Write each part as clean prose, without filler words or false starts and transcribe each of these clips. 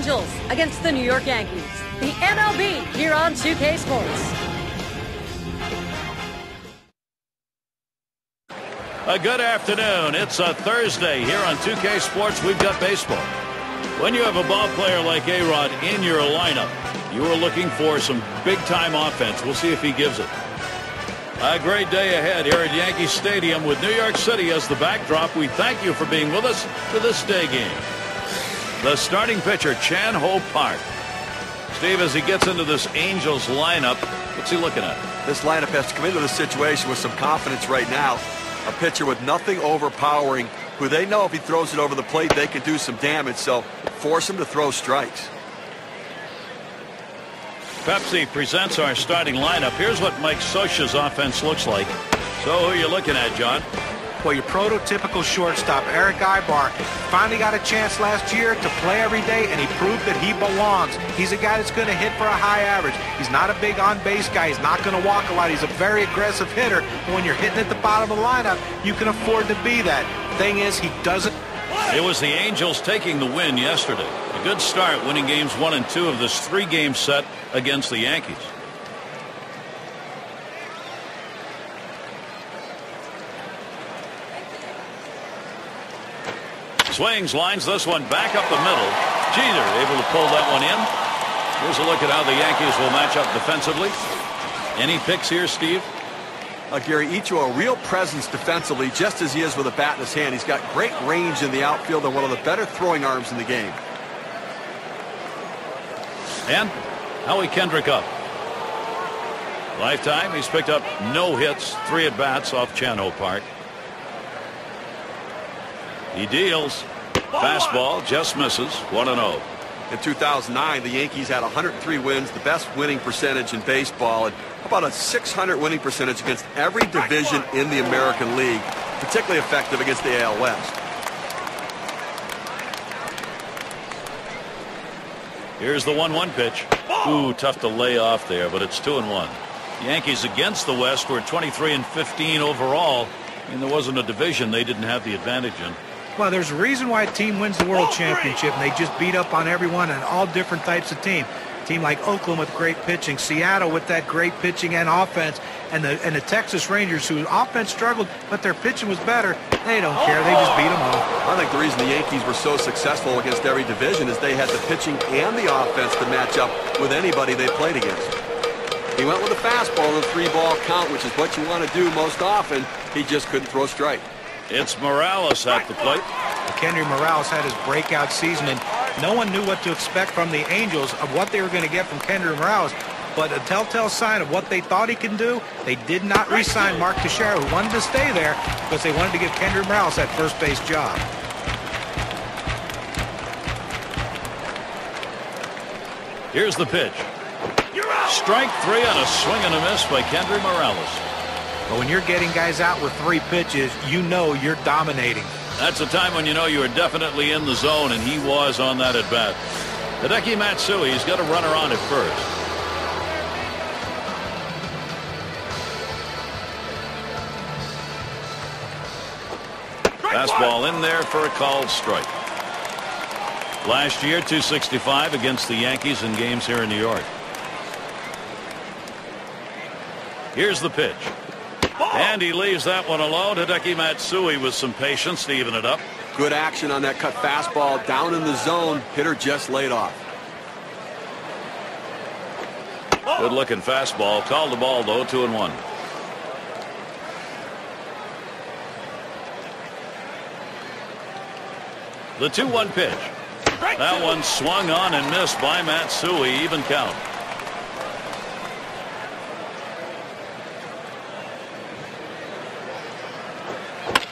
Angels against the New York Yankees. The MLB here on 2K Sports. A good afternoon. It's a Thursday here on 2K Sports. We've got baseball. When you have a ball player like A-Rod in your lineup, you are looking for some big-time offense. We'll see if he gives it. A great day ahead here at Yankee Stadium with New York City as the backdrop. We thank you for being with us for this day game. The starting pitcher, Chan-Ho Park. Steve, as he gets into this Angels lineup, what's he looking at? This lineup has to come into the situation with some confidence right now. A pitcher with nothing overpowering, who they know if he throws it over the plate, they can do some damage, so force him to throw strikes. Pepsi presents our starting lineup. Here's what Mike Scioscia's offense looks like. So who are you looking at, John? Well, your prototypical shortstop, Eric Ibar, finally got a chance last year to play every day, and he proved that he belongs. He's a guy that's going to hit for a high average. He's not a big on-base guy. He's not going to walk a lot. He's a very aggressive hitter. And when you're hitting at the bottom of the lineup, you can afford to be that. Thing is, he doesn't. It was the Angels taking the win yesterday. A good start, winning games 1 and 2 of this 3-game set against the Yankees. Swings, lines this one back up the middle. Jeter able to pull that one in. Here's a look at how the Yankees will match up defensively. Any picks here, Steve? Gary, Ichiro, a real presence defensively, just as he is with a bat in his hand. He's got great range in the outfield and one of the better throwing arms in the game. And Howie Kendrick up. Lifetime, he's picked up no hits, 3 at-bats off Chan-Ho Park. He deals. Fastball just misses. 1-0. In 2009, the Yankees had 103 wins, the best winning percentage in baseball, and about a .600 winning percentage against every division in the American League, particularly effective against the AL West. Here's the 1-1 pitch. Ooh, tough to lay off there, but it's 2-1. Yankees against the West were 23-15 overall, and there wasn't a division they didn't have the advantage in. Well, there's a reason why a team wins the World Championship, and they just beat up on everyone and all different types of team. A team like Oakland with great pitching, Seattle with that great pitching and offense, and the Texas Rangers, whose offense struggled, but their pitching was better. They don't care. They just beat them all. I think the reason the Yankees were so successful against every division is they had the pitching and the offense to match up with anybody they played against. He went with a fastball in a 3-ball count, which is what you want to do most often. He just couldn't throw a strike. It's Morales at the plate. Kendry Morales had his breakout season, and no one knew what to expect from the Angels of what they were going to get from Kendry Morales. But a telltale sign of what they thought he can do, they did not re-sign Mark Teixeira, who wanted to stay there because they wanted to give Kendry Morales that first base job. Here's the pitch. Strike 3 on a swing and a miss by Kendry Morales. But when you're getting guys out with 3 pitches, you know you're dominating. That's a time when you know you are definitely in the zone, and he was on that at bat. Hideki Matsui, he's got a runner on at first. Fastball in there for a called strike. Last year, 265 against the Yankees in games here in New York. Here's the pitch. And he leaves that one alone. Hideki Matsui with some patience to even it up. Good action on that cut fastball down in the zone. Hitter just laid off. Good looking fastball. Called the ball though. 2-1. The 2-1 pitch. That one swung on and missed by Matsui. Even count.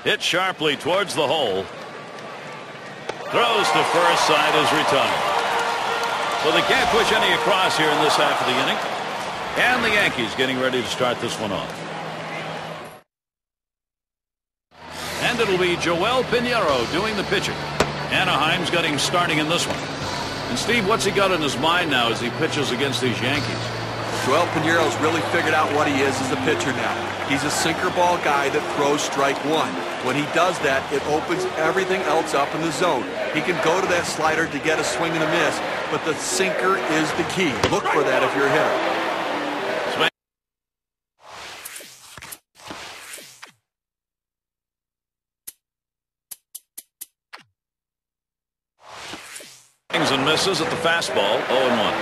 Hit sharply towards the hole. Throws to first, side is retired. So they can't push any across here in this half of the inning. And the Yankees getting ready to start this one off. And it'll be Joel Pinheiro doing the pitching. Anaheim's got him starting in this one. And Steve, what's he got in his mind now as he pitches against these Yankees? Joel Pinero's really figured out what he is as a pitcher now. He's a sinker ball guy that throws strike one. When he does that, it opens everything else up in the zone. He can go to that slider to get a swing and a miss, but the sinker is the key. Look for that if you're a hitter. And misses at the fastball, 0-1.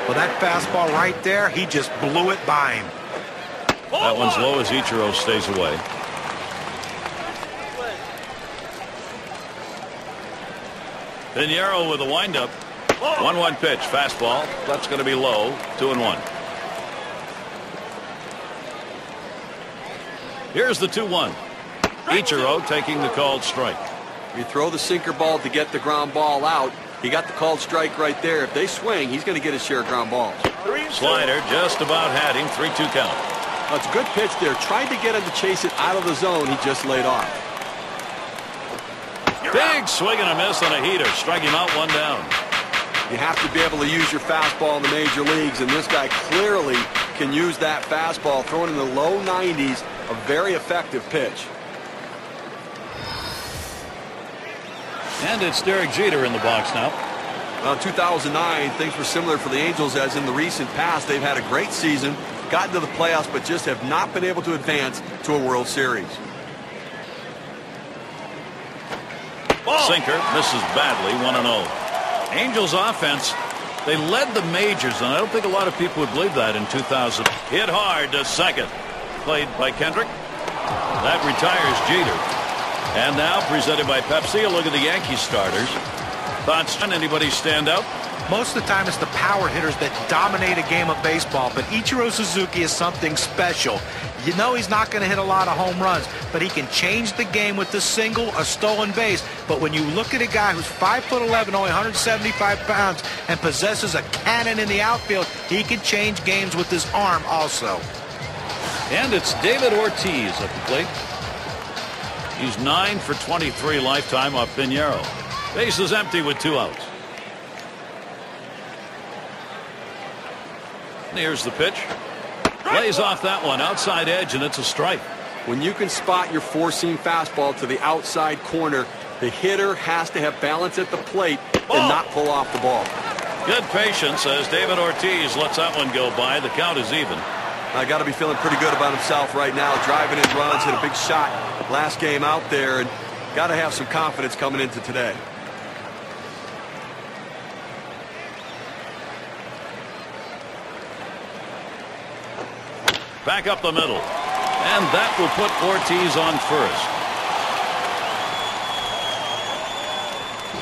Well, that fastball right there, he just blew it by him. That one's low as Ichiro stays away. Pinheiro with a windup. 1-1 pitch, fastball. That's going to be low, 2-1. Here's the 2-1. Ichiro taking the called strike. You throw the sinker ball to get the ground ball out. He got the called strike right there. If they swing, he's going to get his share of ground balls. Slider just about had him. 3-2 count. That's a good pitch there. Tried to get him to chase it out of the zone. He just laid off. Big swing and a miss on a heater. Strike him out, 1 down. You have to be able to use your fastball in the major leagues, and this guy clearly can use that fastball. Throwing in the low 90s, a very effective pitch. And it's Derek Jeter in the box now. Well, 2009, things were similar for the Angels as in the recent past. They've had a great season, gotten to the playoffs, but just have not been able to advance to a World Series. Sinker misses badly, 1-0. Angels offense, they led the majors, and I don't think a lot of people would believe that in 2000. Hit hard to second. Played by Kendrick. That retires Jeter. And now presented by Pepsi, a look at the Yankees starters. Thoughts on anybody stand out? Most of the time it's the power hitters that dominate a game of baseball, but Ichiro Suzuki is something special. You know he's not going to hit a lot of home runs, but he can change the game with a single, a stolen base. But when you look at a guy who's 5'11", only 175 pounds, and possesses a cannon in the outfield, he can change games with his arm also. And it's David Ortiz at the plate. He's 9 for 23 lifetime off Pinheiro. Base is empty with 2 outs. And here's the pitch. Lays off that one, outside edge, and it's a strike. When you can spot your four-seam fastball to the outside corner, the hitter has to have balance at the plate and not pull off the ball. Good patience as David Ortiz lets that one go by. The count is even. I got to be feeling pretty good about himself right now. Driving in runs, hit a big shot last game out there, and got to have some confidence coming into today. Back up the middle, and that will put Ortiz on first.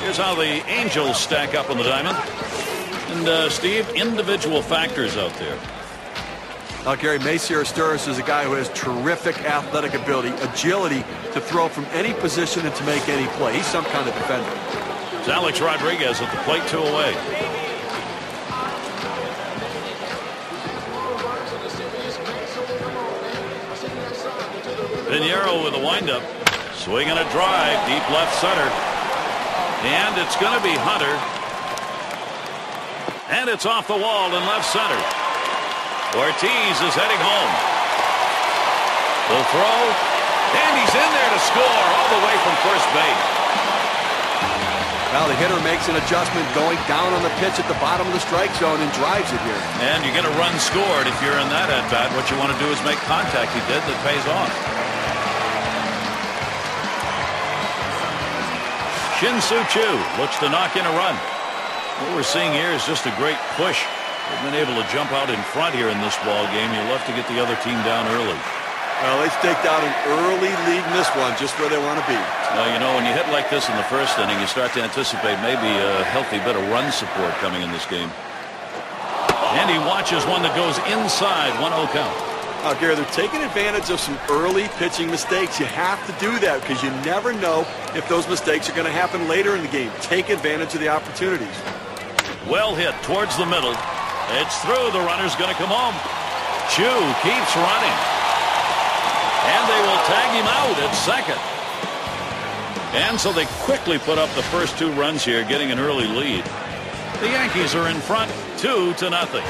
Here's how the Angels stack up on the diamond. And Steve, individual factors out there. Gary, Macier Asturis is a guy who has terrific athletic ability, agility to throw from any position and to make any play. He's some kind of defender. It's Alex Rodriguez at the plate, 2 away. Pinheiro with a windup. Swing and a drive, deep left center. And it's going to be Hunter. And it's off the wall in left center. Ortiz is heading home. Will throw, and he's in there to score all the way from first base. Now the hitter makes an adjustment going down on the pitch at the bottom of the strike zone and drives it here. And you get a run scored if you're in that at-bat. What you want to do is make contact. He did. That pays off. Shin Soo Choo looks to knock in a run. What we're seeing here is just a great push. They've been able to jump out in front here in this ball game. You'll have to get the other team down early. Well, they staked out an early lead in this one, just where they want to be. Well, you know, when you hit like this in the first inning, you start to anticipate maybe a healthy bit of run support coming in this game. And he watches one that goes inside, 1-0 count. Gary, they're taking advantage of some early pitching mistakes. You have to do that because you never know if those mistakes are going to happen later in the game. Take advantage of the opportunities. Well hit towards the middle. It's through. The runner's going to come home. Choo keeps running. And they will tag him out at second. And so they quickly put up the first 2 runs here, getting an early lead. The Yankees are in front 2-0.